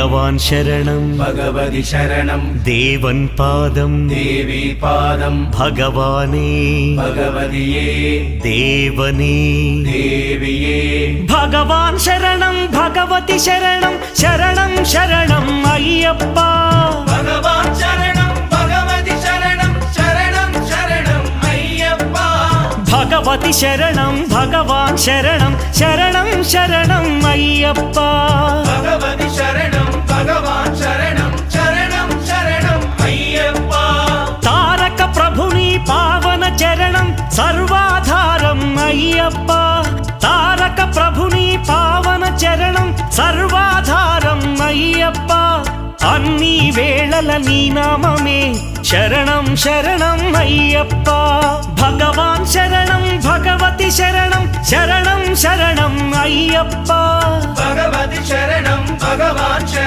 भगवान् शरणं भगवति शरणं देवन् पादं देवी पादं भगवाने भगवतिये देवने देविये भगवान् शरणं भगवति शरणं शरणं शरणं अय्यप्पा भगवान् शरणं भगवति शरणं शरणं शरणं अय्यप्पा भगवति शरणं भगवान् शरणं शरणं शरणं अय्यप्पा भगवति शरणं भगवान् शरणं शरणं शरणं अय्यप्पा तारक प्रभुनि पावन चरणं सर्वाधारम् अय्यप्पा तारक प्रभुनि पावन चरणं सर्वाधारम् अय्यप्पा अन्नी वेळल नी नाममे शरणं शरणं अय्यप्पा भगवान् शरणं भगवति शरणं शरणं शरणं अय्यप्पा भगवति शरणं भगवान् शरणं